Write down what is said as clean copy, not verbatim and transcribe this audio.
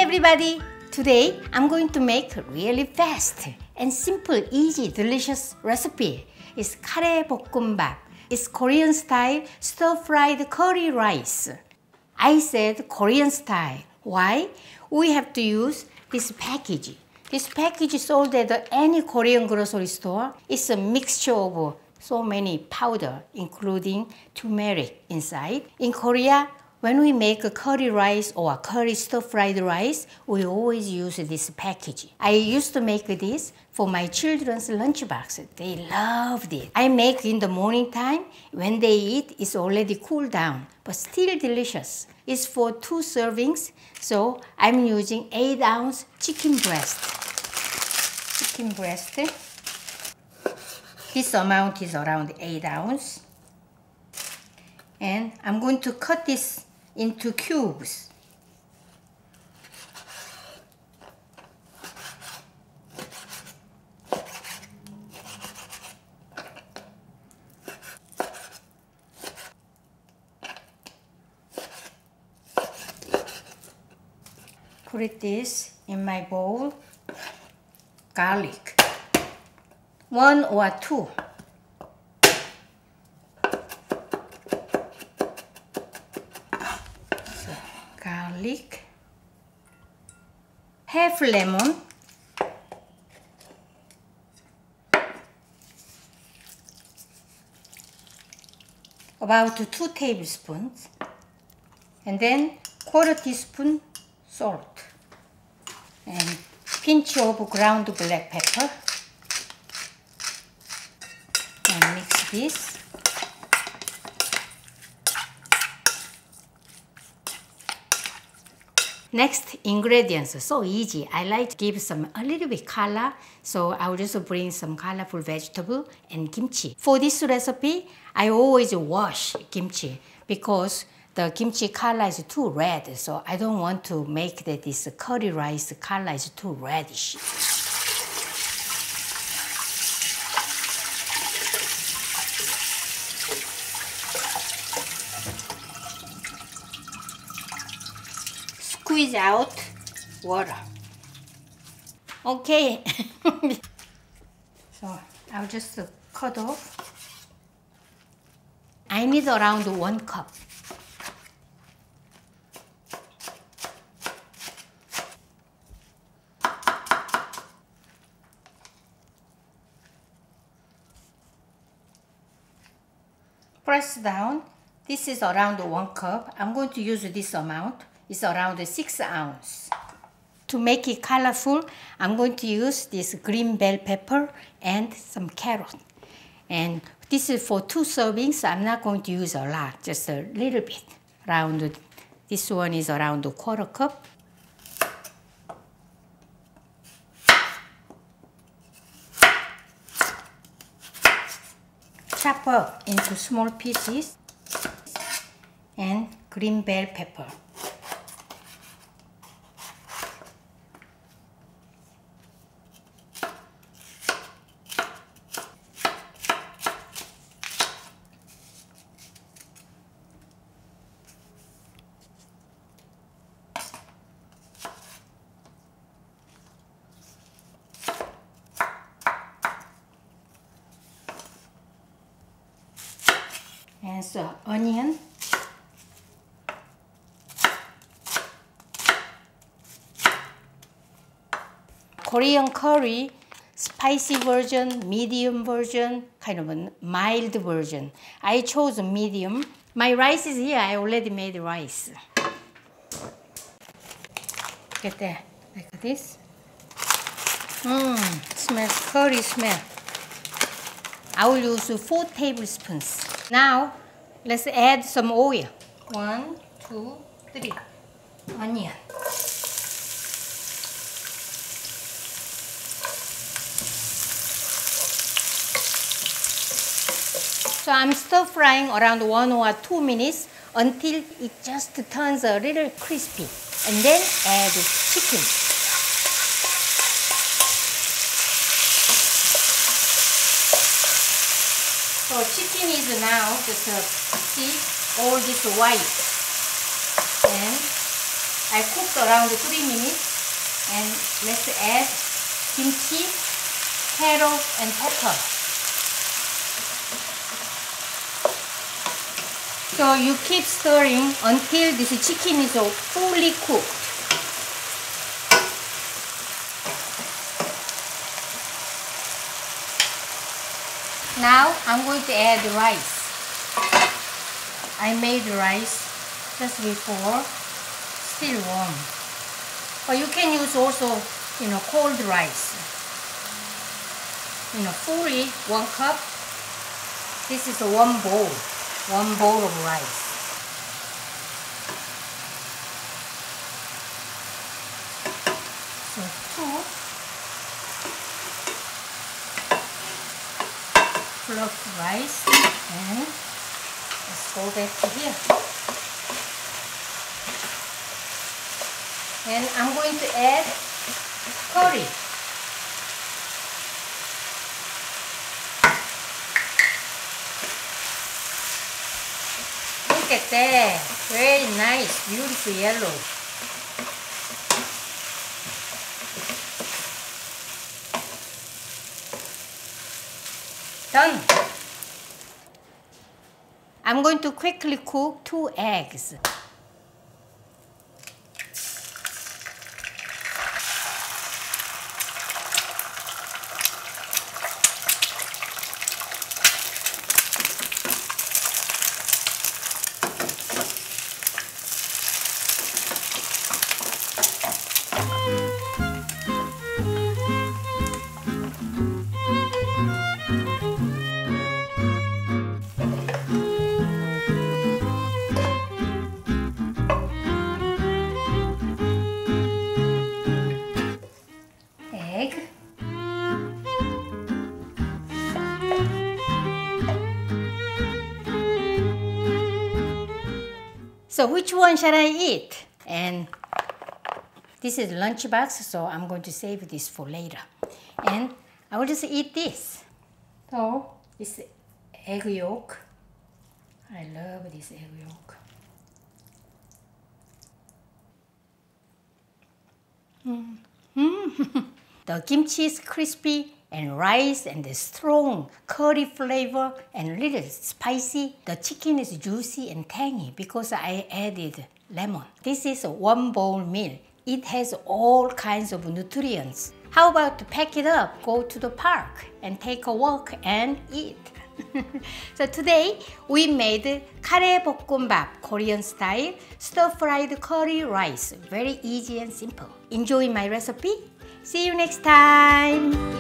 everybody! Today I'm going to make a really fast and simple, easy, delicious recipe. It's kare 볶음밥. It's Korean style stir-fried curry rice. I said Korean style. Why? We have to use this package. This package is sold at any Korean grocery store. It's a mixture of so many powder, including turmeric inside. In Korea, when we make a curry rice or a curry stir-fried rice, we always use this package. I used to make this for my children's lunchbox. They loved it. I make in the morning time. When they eat, it's already cooled down, but still delicious. It's for 2 servings, so I'm using 8-ounce chicken breast. Chicken breast. This amount is around 8 ounces. And I'm going to cut this into cubes. Put this in my bowl. Garlic. 1 or 2. So, garlic. Half lemon. About 2 tablespoons. And then 1/4 teaspoon salt. And pinch of ground black pepper. And mix this. Next ingredients, so easy. I like to give a little bit color, so I will just bring some colorful vegetable and kimchi. For this recipe, I always wash kimchi because the kimchi color is too red, so I don't want to make that this curry rice color is too reddish. Squeeze out water. Okay. So I'll just cut off. I need around 1 cup. Press down. This is around 1 cup. I'm going to use this amount. It's around 6 ounces. To make it colorful, I'm going to use this green bell pepper and some carrot. And this is for 2 servings. I'm not going to use a lot, just a little bit. This one is around 1/4 cup. Chop up into small pieces. And green bell pepper. And so onion. Korean curry, spicy version, medium version, kind of a mild version. I chose a medium. My rice is here. I already made rice. Get that, like this. Smells curry smell. I will use 4 tablespoons. Now, let's add some oil. 1, 2, 3. Onion. So I'm stir frying around 1 or 2 minutes until it just turns a little crispy. And then add chicken. So chicken is now just see all this white. And I cooked around 3 minutes. And let's add kimchi, carrot, and pepper. So you keep stirring until this chicken is fully cooked. Now I'm going to add the rice. I made the rice just before, still warm. But you can use also, cold rice. Fully 1 cup. This is 1 bowl of rice. So 2 fluffed rice, and let's go back to here. And I'm going to add curry. Look at that, very nice, beautiful yellow. Done. I'm going to quickly cook 2 eggs. So which one shall I eat? And this is lunchbox, so I'm going to save this for later. And I will just eat this. So it's egg yolk. I love this egg yolk. The kimchi is crispy, and rice and the strong curry flavor and little spicy. The chicken is juicy and tangy because I added lemon. This is a 1 bowl meal. It has all kinds of nutrients. How about to pack it up, go to the park and take a walk and eat. So today we made 카레볶음밥, Korean style, stir-fried curry rice. Very easy and simple. Enjoy my recipe. See you next time.